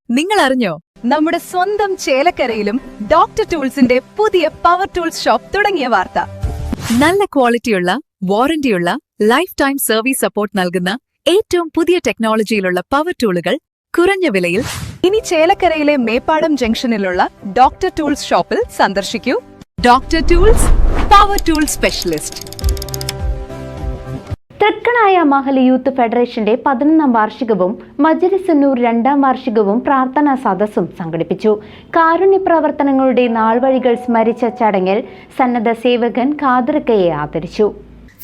നിങ്ങൾ അറിഞ്ഞോ, നമ്മുടെ സ്വന്തം ചേലക്കരയിലും ഡോക്ടർ ടൂൾസിന്റെ പുതിയ പവർ ടൂൾസ് ഷോപ്പ് തുടങ്ങിയ വാർത്ത. നല്ല ക്വാളിറ്റിയുള്ള, വാറന്റിയുള്ള, ലൈഫ് ടൈം സർവീസ് സപ്പോർട്ട് നൽകുന്ന ഏറ്റവും പുതിയ ടെക്നോളജിയിലുള്ള പവർ ടൂളുകൾ കുറഞ്ഞ വിലയിൽ ഇനി ചേലക്കരയിലെ മേപ്പാടം ജംഗ്ഷനിലുള്ള ഡോക്ടർ ടൂൾസ് ഷോപ്പിൽ സന്ദർശിക്കൂ. Doctor tools, power tool specialist. Thrikkanaya Mahal youth ഫെഡറേഷന്റെ 11ാം വാർഷികവും മജ്‌ലിസുന്നൂർ 2ാം വാർഷികവും പ്രാർത്ഥനാ സദസ്സും സംഘടിപ്പിച്ചു. കാരുണ്യ പ്രവർത്തനങ്ങളുടെ നാൾവഴികൾ സ്മരിച്ച ചടങ്ങിൽ സന്നദ്ധ സേവകൻ ഖാദർക്കയെ ആദരിച്ചു.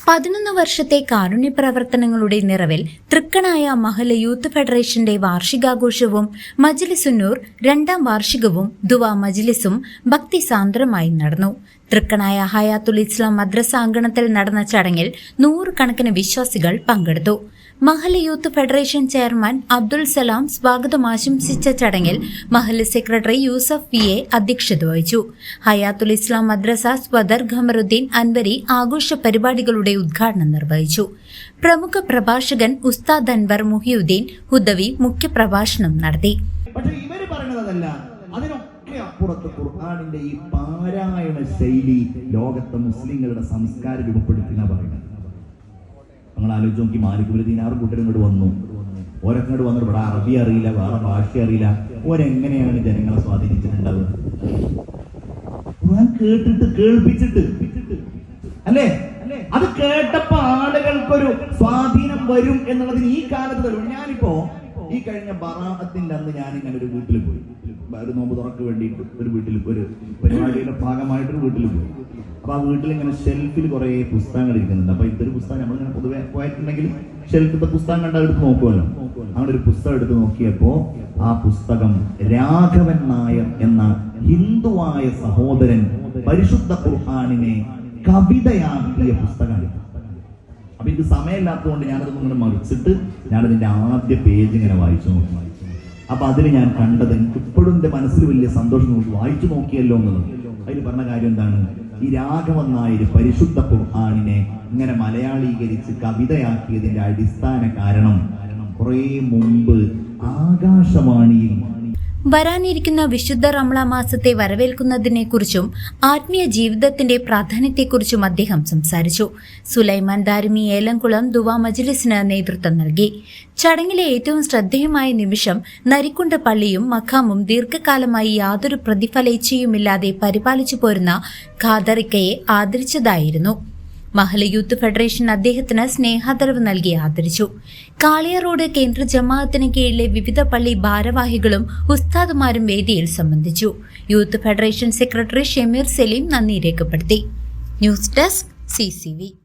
11 വർഷത്തെ കാരുണ്യ പ്രവർത്തനങ്ങളുടെ നിറവിൽ തൃക്കണായ മഹൽ യൂത്ത് ഫെഡറേഷന്റെ വാർഷികാഘോഷവും മജ്‌ലിസുന്നൂർ 2ാം വാർഷികവും ദുആ മജ്‌ലിസും ഭക്തിസാന്ദ്രമായി നടന്നു. തൃക്കണായ ഹയാത്തുൽ ഇസ്ലാം മദ്രസ അങ്കണത്തിൽ നടന്ന ചടങ്ങിൽ 100 കണക്കിന് വിശ്വാസികൾ പങ്കെടുത്തു. Mahal youth federation chairman Abdul Salam സ്വാഗതം ആശംസിച്ച ചടങ്ങിൽ മഹൽ സെക്രട്ടറി യൂസഫ് VA അധ്യക്ഷത വഹിച്ചു. ഹയാത്തുൽ ഇസ്ലാം മദ്രസ സ്വദർ ഖമറുദ്ദീൻ അൻവരി ആഘോഷ പരിപാടികളുടെ ഉദ്ഘാടനം നിർവഹിച്ചു. പ്രമുഖ പ്രഭാഷകൻ ഉസ്താദ് അൻവർ മുഹിയുദ്ദീൻ ഹുദവി മുഖ്യപ്രഭാഷണം നടത്തി. അതിനൊക്കെ അപ്പുറത്ത് ഖുർആനിന്റെ ഈ പാരായണ ശൈലി ലോകത്തെ മുസ്ലിങ്ങളുടെ സംസ്കാരം രൂപപ്പെടുത്തിനാ പറയുന്നത്. നിങ്ങൾ ആലോചിച്ച് നോക്കി, മാലിക് ബിൻ ദീനാർ കൂട്ടരും ഇങ്ങോട്ട് വന്നു. ഓരൊക്കെ വന്നിട്ട് ഇവിടെ അറബി അറിയില്ല, വേറെ ഭാഷ അറിയില്ല. ഓരെങ്ങനെയാണ് ജനങ്ങളെ സ്വാധീനിച്ചിട്ടുണ്ടാവുക? ഖുർആൻ കേട്ടിട്ട് കേൾപ്പിച്ചിട്ട് അല്ലേ? അത് കേട്ടപ്പോ ആളുകൾക്കൊരു സ്വാധീനം വരും എന്നുള്ളതിന് ഈ കാലത്ത് തരും. ഞാനിപ്പോ ഈ കഴിഞ്ഞ ബറാഅത്തിന്റെ അന്ന് ഞാനിങ്ങനെ ഒരു വീട്ടിൽ പോയി, ഒരു നോമ്പ് തുറക്ക് വേണ്ടിയിട്ട് ഒരു വീട്ടിൽ, ഒരു പരിപാടിയുടെ ഭാഗമായിട്ടൊരു വീട്ടിൽ പോയി. അപ്പൊ ആ വീട്ടിൽ ഇങ്ങനെ ഷെൽഫിൽ കുറെ പുസ്തകങ്ങൾ ഇരിക്കുന്നുണ്ട്. അപ്പൊ ഇതൊരു പുസ്തകം നമ്മളിങ്ങനെ പൊതുവെ പോയിട്ടുണ്ടെങ്കിൽ ഷെൽഫിന്റെ പുസ്തകം കണ്ടാൽ എടുത്ത് നോക്കുമല്ലോ. അങ്ങനെ ഒരു പുസ്തകം എടുത്ത് നോക്കിയപ്പോ ആ പുസ്തകം രാഘവൻ നായർ എന്ന ഹിന്ദുവായ സഹോദരൻ പരിശുദ്ധ ഖുർആനിനെ കവിതയാക്കിയ പുസ്തകമാണ്. അപ്പൊ ഇത് സമയമില്ലാത്തതുകൊണ്ട് ഞാനതൊന്നും ഇങ്ങനെ മറിച്ചിട്ട് ഞാനതിന്റെ ആദ്യ പേജ് ഇങ്ങനെ വായിച്ചു നോക്കി. അപ്പൊ അതിൽ ഞാൻ കണ്ടത്, എനിക്ക് ഇപ്പോഴും എന്റെ മനസ്സിൽ വലിയ സന്തോഷം നോക്കി വായിച്ചു നോക്കിയല്ലോ എന്നുള്ളത്. അതിൽ പറഞ്ഞ കാര്യം എന്താണ്? ഈ രാഘവൻ നായർ പരിശുദ്ധ ഖുർആനിനെ ഇങ്ങനെ മലയാളീകരിച്ച് കവിതയാക്കിയതിന്റെ അടിസ്ഥാന കാരണം കുറെ മുമ്പ് ആകാശവാണിയിൽ വരാനിരിക്കുന്ന വിശുദ്ധ റമളാൻ മാസത്തെ വരവേൽക്കുന്നതിനെക്കുറിച്ചും ആത്മീയ ജീവിതത്തിന്റെ പ്രാധാന്യത്തെക്കുറിച്ചും അദ്ദേഹം സംസാരിച്ചു. സുലൈമാൻ ദാരിമി ഏലംകുളം ദുആ മജ്‌ലിസിന് നേതൃത്വം നൽകി. ചടങ്ങിലെ ഏറ്റവും ശ്രദ്ധേയമായ നിമിഷം നരിക്കുണ്ട് പള്ളിയും മഖാമും ദീർഘകാലമായി യാതൊരു പ്രതിഫലേച്ഛയുമില്ലാതെ പരിപാലിച്ചു പോരുന്ന ഖാദർക്കയെ ആദരിച്ചതായിരുന്നു. മഹൽ യൂത്ത് ഫെഡറേഷൻ അദ്ദേഹത്തിന് സ്നേഹാദരവ് നൽകി ആദരിച്ചു. കാളിയ റോഡ് കേന്ദ്ര ജമാഅത്തിന് കീഴിലെ വിവിധ പള്ളി ഭാരവാഹികളും ഉസ്താദുമാരും വേദിയിൽ സംബന്ധിച്ചു. Youth federation secretary Shameer Saleem നന്ദി രേഖപ്പെടുത്തി. News desk CCV.